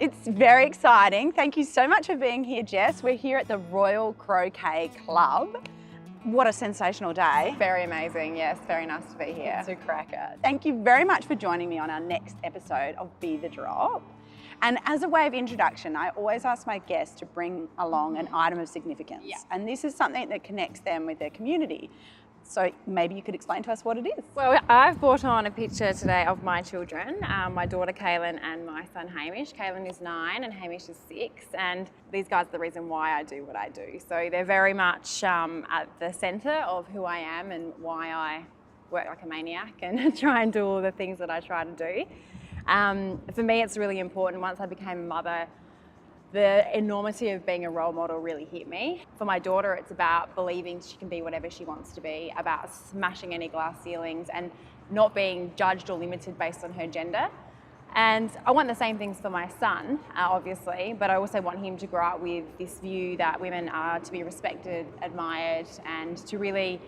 It's very exciting. Thank you so much for being here, Jess. We're here at the Royal Croquet Club. What a sensational day. Very amazing, yes, very nice to be here. It's a cracker. Thank you very much for joining me on our next episode of Be The Drop. And as a way of introduction, I always ask my guests to bring along an item of significance. Yeah. And this is something that connects them with their community. So maybe you could explain to us what it is. Well, I've brought on a picture today of my children, my daughter Kaylin and my son Hamish. Kaylin is 9 and Hamish is 6, and these guys are the reason why I do what I do. So they're very much at the centre of who I am and why I work like a maniac and try and do all the things that I try to do. For me, it's really important. Once I became a mother, the enormity of being a role model really hit me. For my daughter, it's about believing she can be whatever she wants to be, about smashing any glass ceilings and not being judged or limited based on her gender. And I want the same things for my son, obviously, but I also want him to grow up with this view that women are to be respected, admired, and to really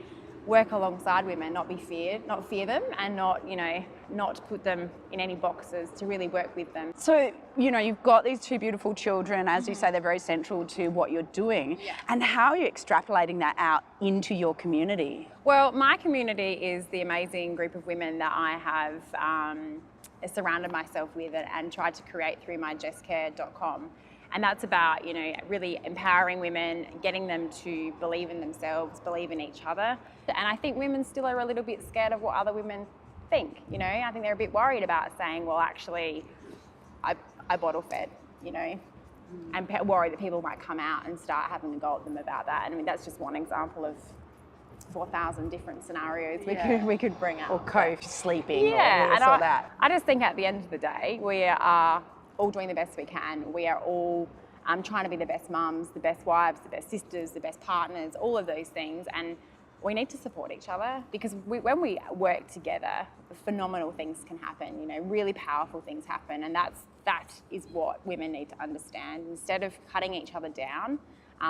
work alongside women, not be feared, not fear them, and not put them in any boxes, to really work with them. So, you've got these two beautiful children, as you say, they're very central to what you're doing. Yeah. And how are you extrapolating that out into your community? Well, my community is the amazing group of women that I have surrounded myself with and tried to create through my jesscaire.com. And that's about, really empowering women, getting them to believe in themselves, believe in each other. And I think women still are a little bit scared of what other women think, I think they're a bit worried about saying, well, actually, I bottle fed, and worried that people might come out and start having a go at them about that. And I mean, that's just one example of 4,000 different scenarios we could bring up. Or co-sleeping, yeah, or this or that. I just think at the end of the day, we are all doing the best we can. We are all trying to be the best mums, the best wives, the best sisters, the best partners, all of those things. And we need to support each other, because when we work together, phenomenal things can happen, really powerful things happen. And that is what women need to understand. Instead of cutting each other down,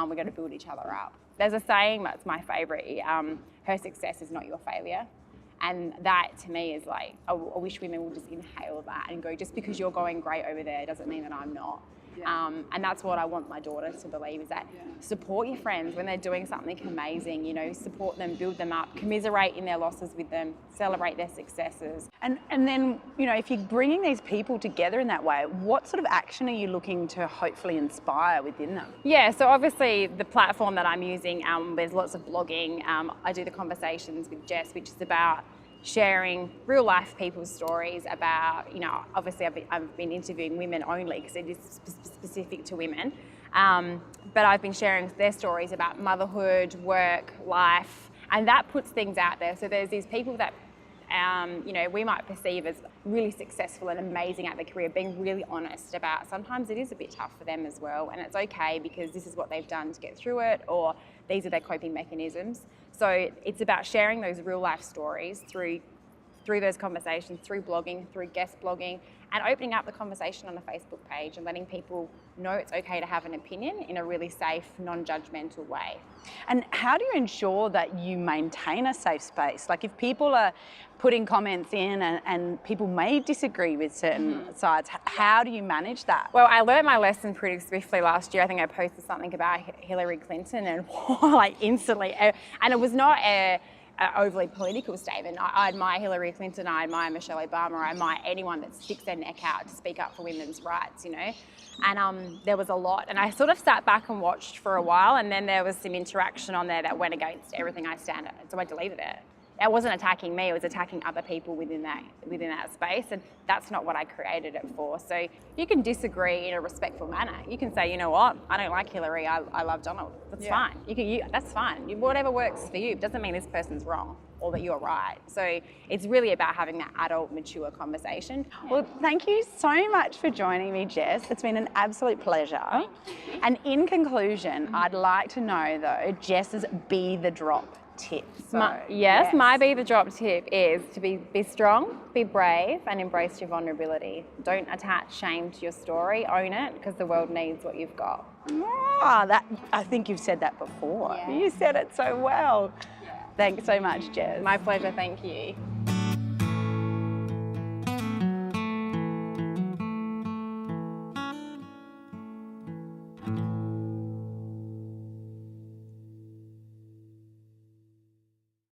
we've got to build each other up. There's a saying that's my favourite, her success is not your failure. And that to me is like, I wish women would just inhale that and go, just because you're going great over there doesn't mean that I'm not. Yeah. And that's what I want my daughter to believe, is that support your friends when they're doing something amazing, support them, build them up, commiserate in their losses with them, celebrate their successes. And then, if you're bringing these people together in that way, what sort of action are you looking to hopefully inspire within them? Yeah, so obviously the platform that I'm using, there's lots of blogging. I do the conversations with Jess, which is about sharing real life people's stories about, obviously I've been interviewing women only because it is specific to women, but I've been sharing their stories about motherhood, work, life, and that puts things out there. So there's these people that we might perceive as really successful and amazing at their career, being really honest about sometimes it is a bit tough for them as well, and it's okay because this is what they've done to get through it, or these are their coping mechanisms. So it's about sharing those real life stories through those conversations, through blogging, through guest blogging, and opening up the conversation on a Facebook page and letting people know it's okay to have an opinion in a really safe, non-judgmental way. And how do you ensure that you maintain a safe space? Like if people are putting comments in and people may disagree with certain sides, how do you manage that? Well, I learned my lesson pretty swiftly last year. I think I posted something about Hillary Clinton and like instantly, and it was not a overly political statement. I admire Hillary Clinton, I admire Michelle Obama, I admire anyone that sticks their neck out to speak up for women's rights, And there was a lot, and I sort of sat back and watched for a while, and then there was some interaction on there that went against everything I stand at, so I deleted it. It wasn't attacking me, it was attacking other people within that space, and that's not what I created it for. So you can disagree in a respectful manner. You can say, you know what, I don't like Hillary, I love Donald. That's fine. That's fine. Whatever works for you. It doesn't mean this person's wrong or that you're right. So it's really about having that adult, mature conversation. Well, thank you so much for joining me, Jess. It's been an absolute pleasure. And in conclusion, I'd like to know though, Jess's Be The Drop tip. So, my Be The Drop tip is to be strong, be brave, and embrace your vulnerability. Don't attach shame to your story, own it, because the world needs what you've got. I think you've said that before. Yeah. You said it so well. Yeah. Thanks so much, Jess. My pleasure, thank you.